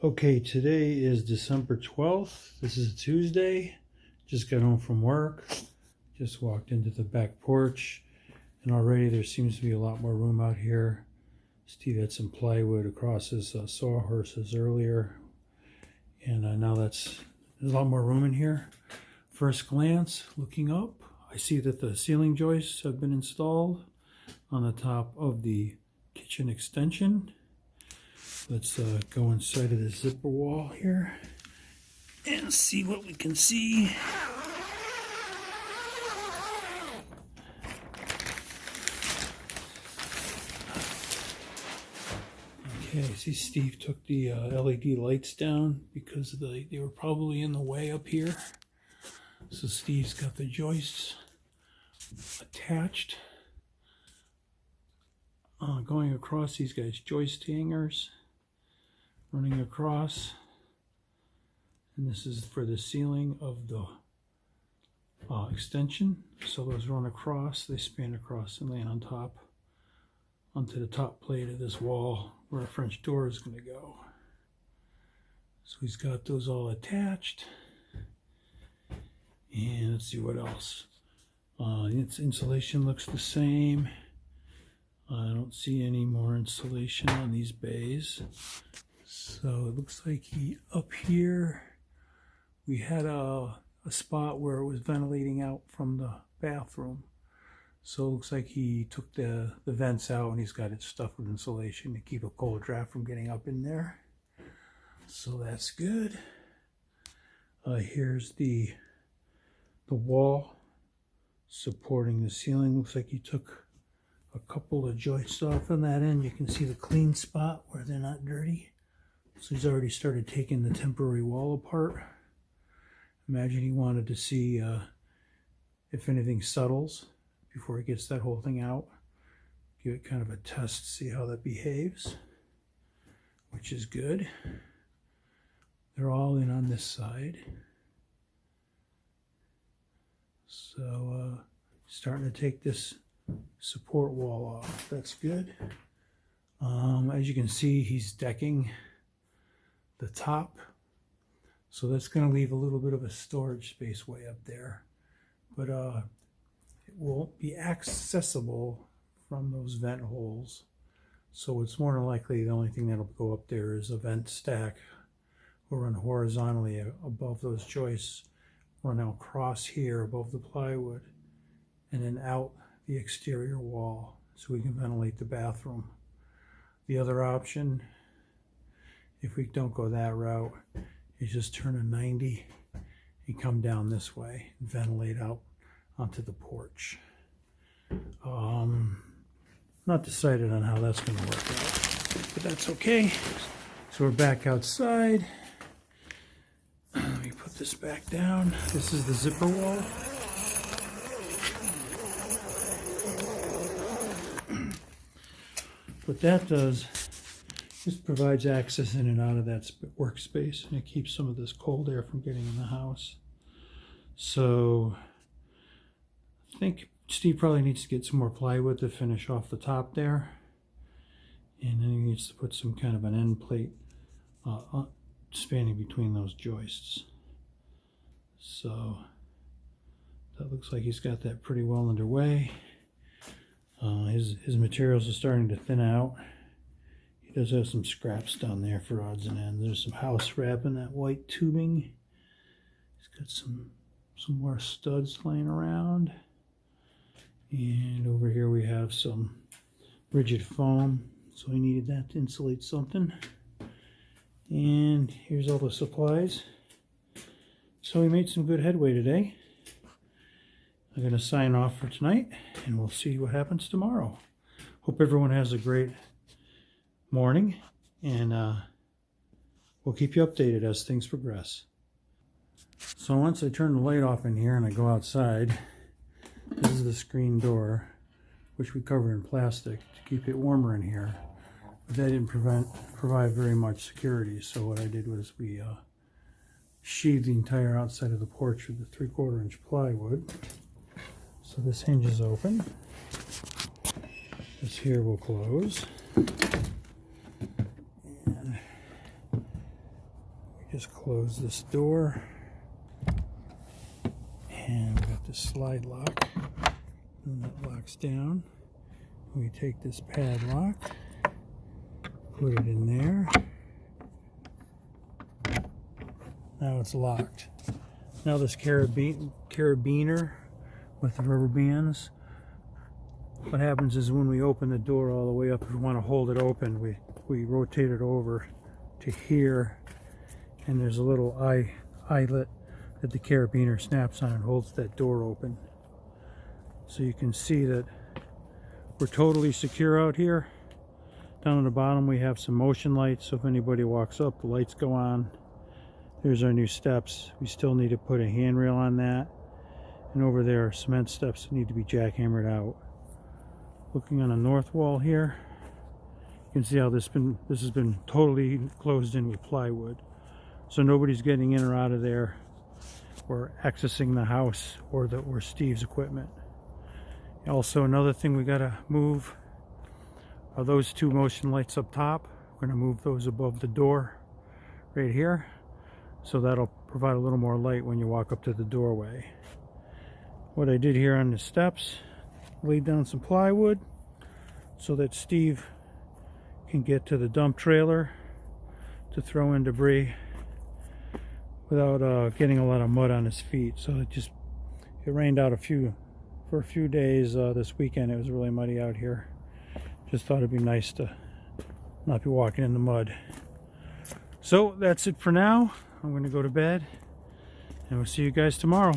Okay, today is December 12th. This is a Tuesday. Just got home from work. Just walked into the back porch. And already there seems to be a lot more room out here. Steve had some plywood across his sawhorses earlier. And now there's a lot more room in here. First glance, looking up, I see that the ceiling joists have been installed on the top of the kitchen extension. Let's go inside of the zipper wall here and see what we can see. Okay, I see Steve took the LED lights down because they were probably in the way up here. So Steve's got the joists attached. Going across these guys, joist hangers. Running across, and this is for the ceiling of the extension. So those run across, they span across and land on top onto the top plate of this wall where a French door is going to go. So he's got those all attached. And let's see what else. Its insulation looks the same. I don't see any more insulation on these bays. So it looks like up here, we had a spot where it was ventilating out from the bathroom. So it looks like he took the vents out and he's got it stuffed with insulation to keep a cold draft from getting up in there. So that's good. Here's the wall supporting the ceiling. Looks like he took a couple of joists off on that end. You can see the clean spot where they're not dirty. So he's already started taking the temporary wall apart. Imagine he wanted to see if anything settles before he gets that whole thing out. Give it kind of a test, see how that behaves, which is good. They're all in on this side. So starting to take this support wall off. That's good. As you can see, he's decking the top, so that's going to leave a little bit of a storage space way up there, but it won't be accessible from those vent holes. So it's more than likely the only thing that'll go up there is a vent stack will run horizontally above those joists, run out across here above the plywood, and then out the exterior wall so we can ventilate the bathroom. The other option, if we don't go that route, is just turn a 90 and come down this way and ventilate out onto the porch. Not decided on how that's going to work out, but that's okay. So we're back outside. Let me put this back down. This is the zipper wall. What that does, just provides access in and out of that workspace, and it keeps some of this cold air from getting in the house. So I think Steve probably needs to get some more plywood to finish off the top there, and then he needs to put some kind of an end plate spanning between those joists. So that looks like he's got that pretty well underway. His materials are starting to thin out. He does have some scraps down there for odds and ends. There's some house wrap in that white tubing. He's got some more studs laying around. And over here we have some rigid foam. So he needed that to insulate something. And here's all the supplies. So we made some good headway today. I'm going to sign off for tonight, and we'll see what happens tomorrow. Hope everyone has a great morning, and we'll keep you updated as things progress. So once I turn the light off in here and I go outside, this is the screen door, which we cover in plastic to keep it warmer in here. But that didn't provide very much security, so what I did was we sheathed the entire outside of the porch with the 3/4 inch plywood. So this hinge is open. This here will close. And Just close this door, and we got the slide lock, and that locks down. We take this padlock, put it in there. Now it's locked. Now this carabiner with the rubber bands, what happens is when we open the door all the way up, if we want to hold it open, we rotate it over to here, and there's a little eyelet that the carabiner snaps on and holds that door open. So you can see that we're totally secure out here. Down at the bottom we have some motion lights, so if anybody walks up, the lights go on. There's our new steps. We still need to put a handrail on that. And over there are cement steps that need to be jackhammered out. Looking on the north wall here, you can see how this has been totally closed in with plywood. So nobody's getting in or out of there or accessing the house or Steve's equipment. Also, another thing we gotta move are those two motion lights up top. We're gonna move those above the door right here. So that'll provide a little more light when you walk up to the doorway. What I did here on the steps, laid down some plywood so that Steve can get to the dump trailer to throw in debris without getting a lot of mud on his feet. So it rained out for a few days this weekend. It was really muddy out here. Just thought it'd be nice to not be walking in the mud. So that's it for now. I'm going to go to bed, and we'll see you guys tomorrow.